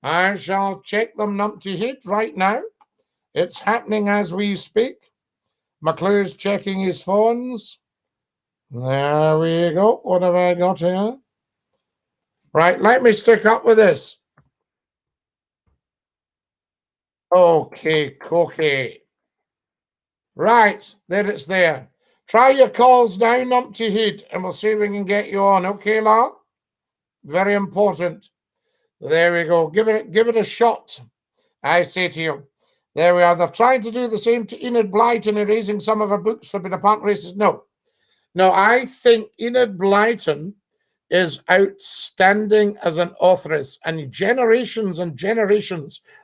I shall check them numpty head right now. It's happening as we speak. McClue's checking his phones. There we go. What have I got here? Right, let me stick up with this. Okay. Right, there it's there. Try your calls now, numpty head, and we'll see if we can get you on. Okay, La? Very important. There we go. Give it a shot, I say to you. There we are. They're trying to do the same to Enid Blyton, erasing some of her books for being a punk racist. No. No, I think Enid Blyton is outstanding as an authoress, and generations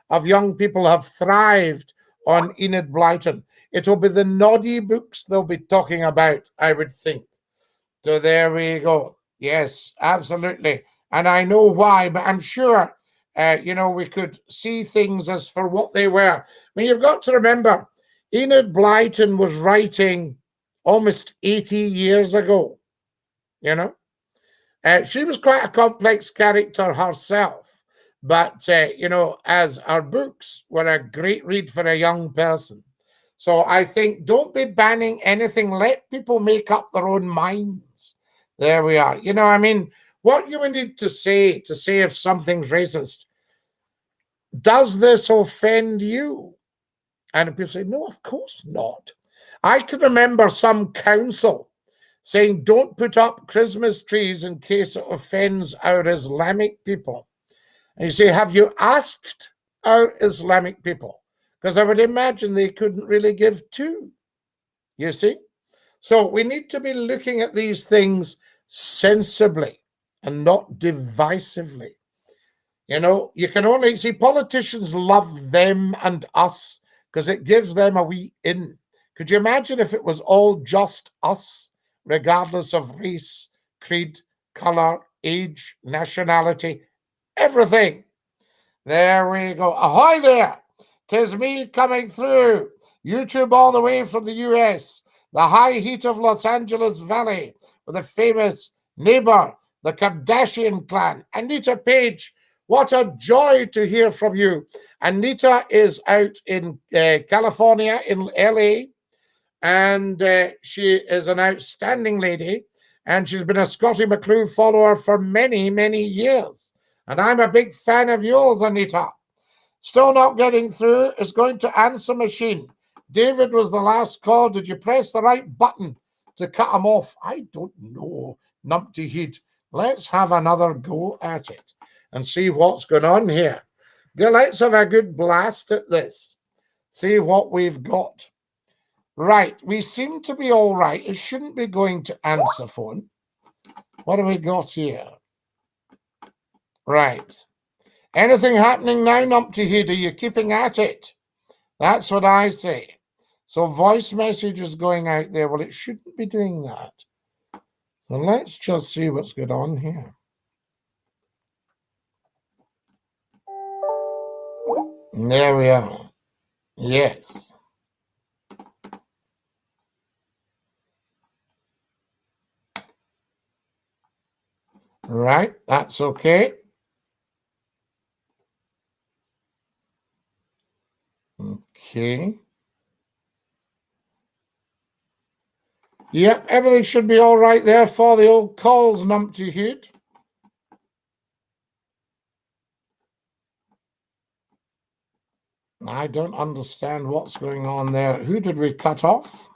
of young people have thrived on Enid Blyton. It'll be the noddy books they'll be talking about, I would think. So there we go. Yes, absolutely. And I know why, but I'm sure, we could see things as for what they were. I mean, you've got to remember, Enid Blyton was writing almost 80 years ago, you know. She was quite a complex character herself, but, as our books were a great read for a young person. So I think don't be banning anything. Let people make up their own minds. There we are. I mean, what you need to say if something's racist, does this offend you? And people say, no, of course not. I can remember some council saying, don't put up Christmas trees in case it offends our Islamic people. And you say, have you asked our Islamic people? Because I would imagine they couldn't really give two, you see? So we need to be looking at these things sensibly and not divisively. You can only see politicians love them and us because it gives them a wee in. Could you imagine if it was all just us, regardless of race, creed, color, age, nationality, everything? There we go. Ahoy there! 'Tis me coming through. YouTube all the way from the US, the high heat of Los Angeles Valley, with a famous neighbor, the Kardashian clan. Anita Page, what a joy to hear from you. Anita is out in California, in LA, and she is an outstanding lady, and she's been a Scottie McClue follower for many, many years. And I'm a big fan of yours, Anita. Still not getting through. It's going to answer machine. David was the last call. Did you press the right button to cut him off? I don't know, numpty head. Let's have another go at it and see what's going on here. Let's have a good blast at this. See what we've got. Right, we seem to be all right. It shouldn't be going to answer phone. What have we got here? Right. Anything happening now, numpty head? Are you keeping at it? That's what I say. So voice message is going out there. Well, it shouldn't be doing that. So let's just see what's going on here. There we are. Yes. Right, that's okay. Okay. Yep, everything should be all right there for the old calls, numpty head. I don't understand what's going on there. Who did we cut off?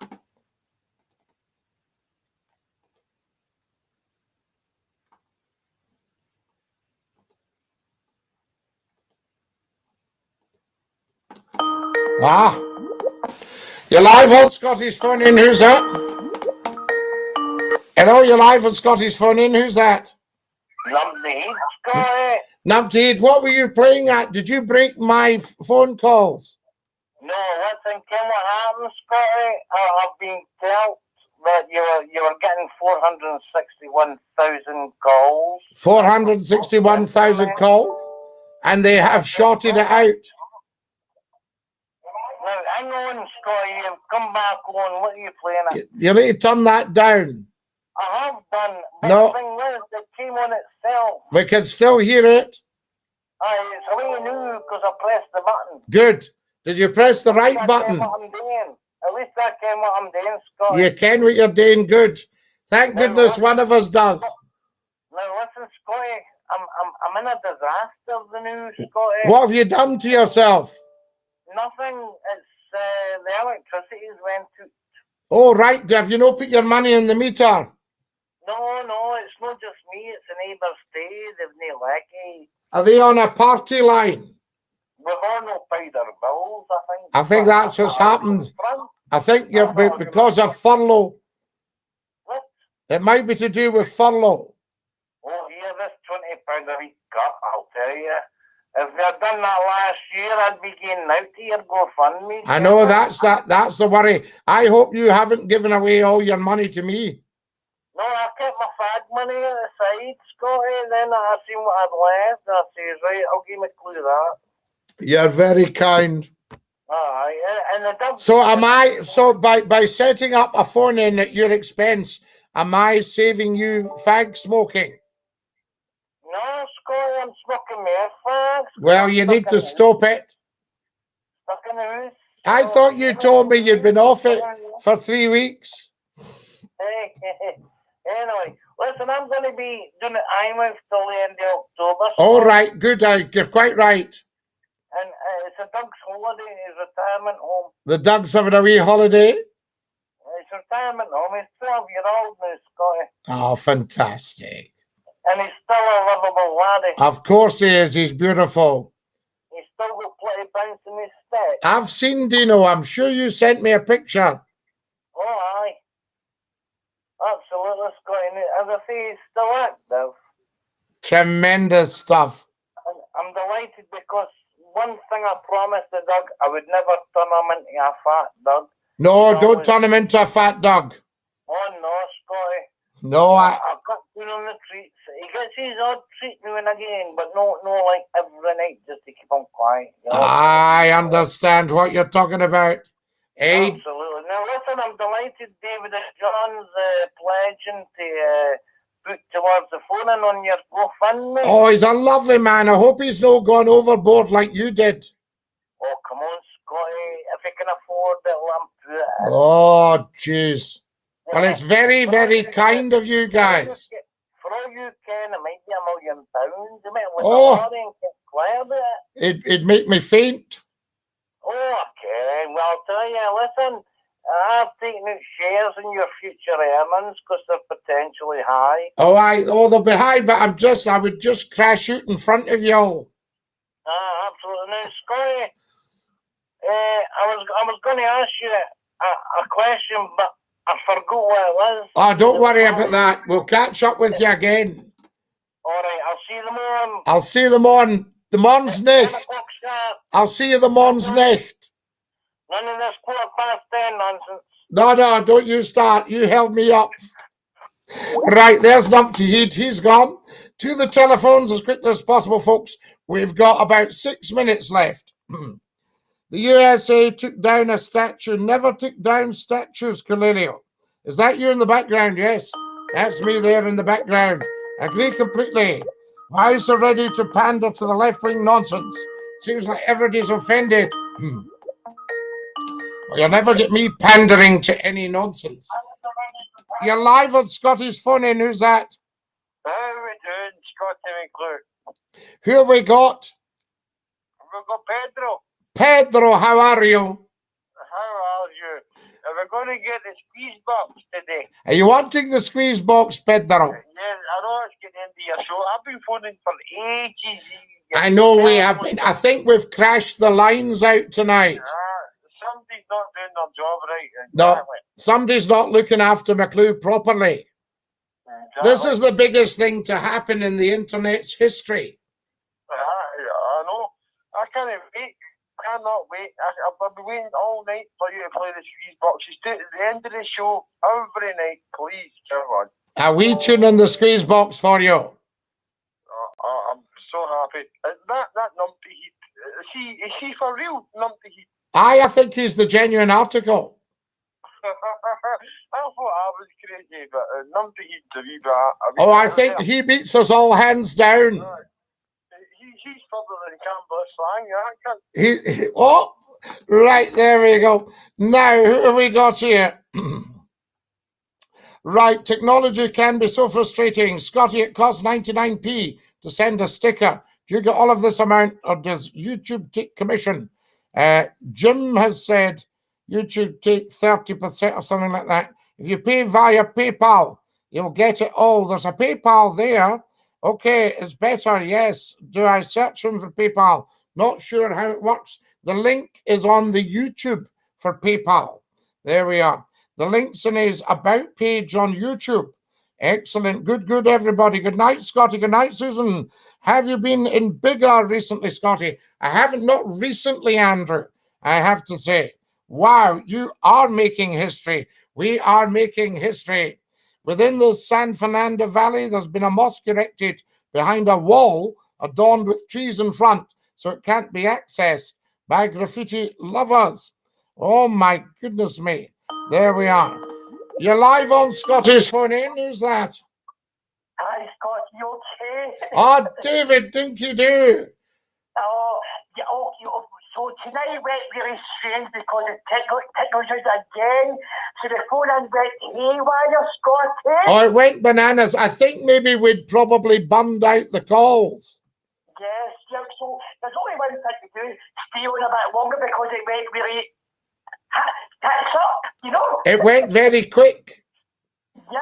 Ah, you're live on Scotty's phone in. Who's that? Hello, you're live on Scotty's phone in. Who's that? Numpty, Scotty. Numpty, what were you playing at? Did you break my phone calls? No, listen, Kim, what happened, Scotty? I've been told that you were getting 461,000 calls. 461,000 calls? And they have shorted it out. Now, hang on, Scotty, you've come back on. What are you playing at? You need to turn that down. I have done. But No. the thing is, it came on itself. We can still hear it. It's a way new because I pressed the button. Good. Did you press the right At button? least I can what I'm doing, Scotty. You can what you're doing. Good. Thank goodness one of us does. Now listen, Scotty, I'm in a disaster, the news, Scotty. What have you done to yourself? Nothing. It's the electricity's went to. Oh, right. Have you not put your money in the meter? No, it's not just me. It's the neighbours too. They've no lucky. Are they on a party line? We've all not paid our bills, I think. I think that's what's happened. I think you're because of furlough. Listen, It might be to do with furlough. Oh, here, this £20 a week cut, I'll tell you. If they'd done that last year, I'd be getting out to your GoFundMe. I know that's the worry. I hope you haven't given away all your money to me. No, I kept my fag money at the side, Scotty, and then I seen what I'd left, and I says, right, I'll give McClue that. You're very kind. Aye, and the dump. So am I? So by setting up a phone in at your expense, am I saving you fag smoking? No, Scotty, I'm smoking more fags. Well, you need to stop it. Stuck in the house. I thought you told me you'd been off it for 3 weeks. Anyway, listen, I'm going to be doing the IMF till the end of October. All right, good. You're quite right. And it's a Doug's holiday, his retirement home. The Doug's having a wee holiday. His retirement home. He's 12-year-old now, Scotty. Oh, fantastic. And he's still a lovable laddie. Of course he is. He's beautiful. He's still got plenty of bounce in his step. I've seen Dino. I'm sure you sent me a picture. Oh, aye. Absolutely, Scotty. As I say, he's still active. Tremendous stuff. And I'm delighted because one thing I promised the Doug, I would never turn him into a fat Doug. No, don't turn him into a fat Doug. Oh, no, Scotty. No, I've got to on the treats. He gets his odd treat now and again, but no like every night just to keep him quiet. You know? I understand what you're talking about. Hey. Absolutely. Now, listen, I'm delighted David John's pledging to put towards the phone in on your GoFundMe. Oh, he's a lovely man. I hope he's not gone overboard like you did. Oh, come on, Scotty. If you can afford it, let him do it. Oh, jeez. Well, it's very, very kind of you guys. For all you can, it might be £1 million. You might win Oh. the lottery and get quiet about it. It'd make me faint. Oh, okay. Well, I'll tell you, listen, I've taken out shares in your future earnings because they're potentially high. Oh, they'll be high, but I would just crash out in front of you all. Absolutely. Now, Scotty, I was going to ask you a question, but I forgot what it was. Oh, don't worry about that. We'll catch up with you again. All right, I'll see them on. I'll see them on the morn's 10 nicht. o'clock sharp. I'll see you the morn's nicht. None of this 10:15 nonsense. No, don't you start. You held me up. Right, there's Numpty Heat. He's gone. To the telephones as quickly as possible, folks. We've got about 6 minutes left. The USA took down a statue. Never took down statues, Cornelio. Is that you in the background? Yes, that's me there in the background. Agree completely. Why so ready to pander to the left-wing nonsense? Seems like everybody's offended. Well, you'll never get me pandering to any nonsense. You're live on Scotty's phone in. Who's that? How are we doing, Scottie McClue? Who have we got? We've got Pedro. Pedro, how are you? How are you? Are we going to get the squeeze box today? Are you wanting the squeeze box, Pedro? Yes, I know it's getting into your show. I've been phoning for ages. I know we have been. I think we've crashed the lines out tonight. Somebody's not doing their job right. No, Exactly. somebody's not looking after McClue properly. This is the biggest thing to happen in the internet's history. I know. I can't wait. Cannot wait. I've been waiting all night for you to play the squeeze boxes. At the end of the show, every night, please, come on. Are we tuning the squeeze box for you? I'm so happy. That Numpty Heat, is he for real, Numpty Heat? I think he's the genuine article. I thought I was crazy, but Numpty Heat's a wee bit. Oh, I think he beats us all hands down. He's further than Campbell slang, yeah. Oh, right, there we go. Now, who have we got here? Right, technology can be so frustrating. Scotty, it costs 99p to send a sticker. Do you get all of this amount, or does YouTube take commission? Jim has said YouTube take 30% or something like that. If you pay via PayPal, you'll get it all. There's a PayPal there. Okay, it's better, yes. Do I search him for PayPal? Not sure how it works. The link is on the YouTube for PayPal. There we are. The link's in his About page on YouTube. Excellent. Good, everybody. Good night, Scottie. Good night, Susan. Have you been in bigger recently, Scottie? I haven't, not recently, Andrew, I have to say. Wow, you are making history. We are making history. Within the San Fernando Valley, there's been a mosque erected behind a wall adorned with trees in front, so it can't be accessed by graffiti lovers. Oh, my goodness me. There we are. You're live on Scottish Phone In. Who's that? Hi, Scott, you okay? Oh, David, dinky do. Oh, yeah, so tonight went really strange because it tickled us again. So the phone in went haywire, Scotty. Oh, it went bananas. I think maybe we'd probably bummed out the calls. Yes, yeah, so there's only one thing to do, stay on a bit longer because it went really hits up, you know? It went very quick. Yeah.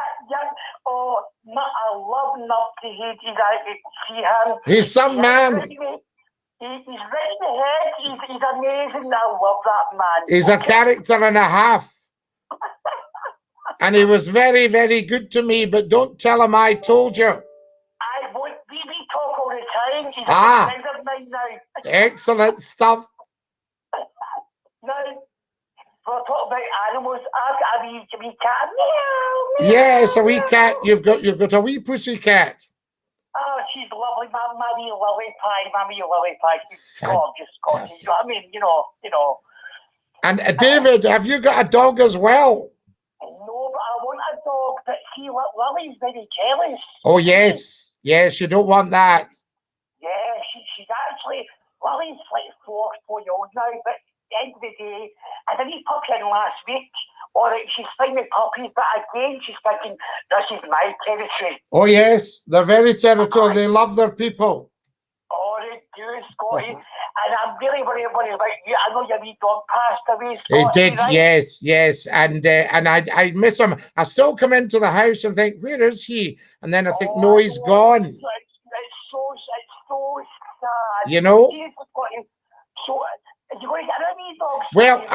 Oh, I love Nupty. See him. He's some man. He's right in the head. He's amazing. I love that man. He's a character and a half. And he was very, very good to me, but don't tell him I told you. I won't. We talk all the time. He's Ah. a friend of mine now. Excellent stuff. Now, we'll talk about animals. I've got a wee cat. Meow, meow. Yes, a wee cat. You've got a wee pussy cat. Oh, she's lovely, my wee lily pie. She's gorgeous, Scotty. You know what I mean? You know. And David, have you got a dog as well? No, but I want a dog. But see, Lily's very jealous. Oh, yes. Yes, you don't want that. Yeah, she's actually, Lily's like 4 years old now, but at the end of the day, I had a wee puppy in last week. All right, she's fine with puppies, but again, she's thinking, this is my territory. Oh, yes. They're very territorial. They love their people. Oh, they do, Scotty. And I'm really worried about you. I know your wee dog passed away, Scotty. He did, right? yes. And I miss him. I still come into the house and think, where is he? And then I think, no, he's gone. It's so sad. You know? So, are you going to get a wee dog? Well,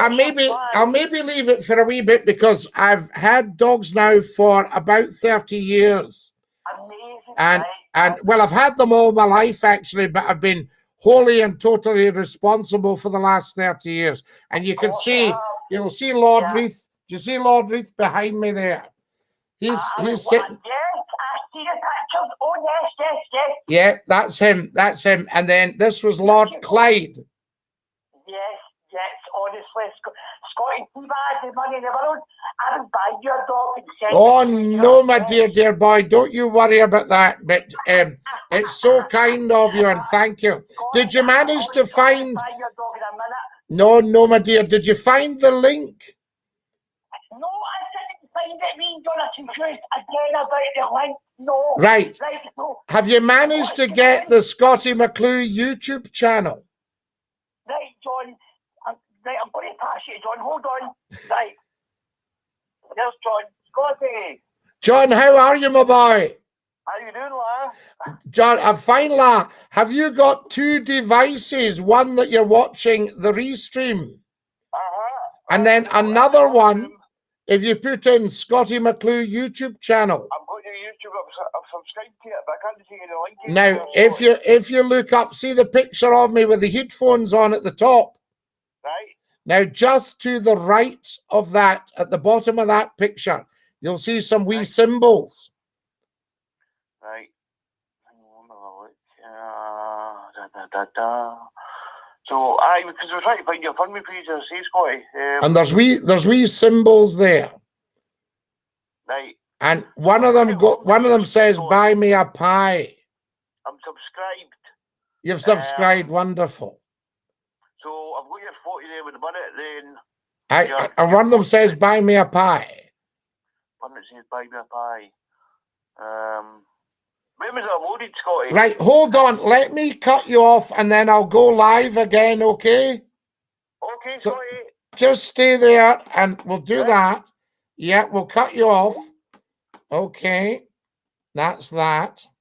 I'll maybe leave it for a wee bit because I've had dogs now for about 30 years. Amazing. And well, I've had them all my life actually, but I've been wholly and totally responsible for the last 30 years. And you can see, you'll see Lord Reith. Do you see Lord Reith behind me there? He's sitting. Yes, I see the pictures. Oh, yes. Yeah, that's him. And then this was Lord Clyde. Yes, honestly, Scotty, too bad the money in the world. I would buy you a dog and send Oh, it to you. no, my dear boy, don't you worry about that. But it's so kind of you, and thank you. Did you manage to find... Buy your dog in a minute. No, my dear. Did you find the link? No, I didn't find it. Me, John, I'm confused again about the link. No. Right. No. Have you managed to get the Scottie McClue YouTube channel? Right, John. I'm going to pass you, John. Hold on. Right. There's John. Scotty. John, how are you, my boy? How you doing, lad? John, I'm fine, la. Have you got two devices? One that you're watching the restream, and then another one if you put in Scottie McClue YouTube channel. I'm going to YouTube. I've subscribed to it, but I can't see the link. Now, if you look up, see the picture of me with the headphones on at the top. Right. Now, just to the right of that, at the bottom of that picture, you'll see some wee symbols. Right. So, because we're trying to find your fund me page, say, Scotty. And there's wee symbols there. Right. And one of them says, "Buy me a pie." I'm subscribed. You've subscribed, wonderful. So I've got your 40 there with the minute, then. And one of them says, "Buy me a pie." One that says, "Buy me a pie." When was it loaded, Scotty? Right, hold on. Let me cut you off, and then I'll go live again. Okay? Okay, So, Scotty. just stay there, and we'll do that. Yeah, we'll cut you off. Okay, that's that.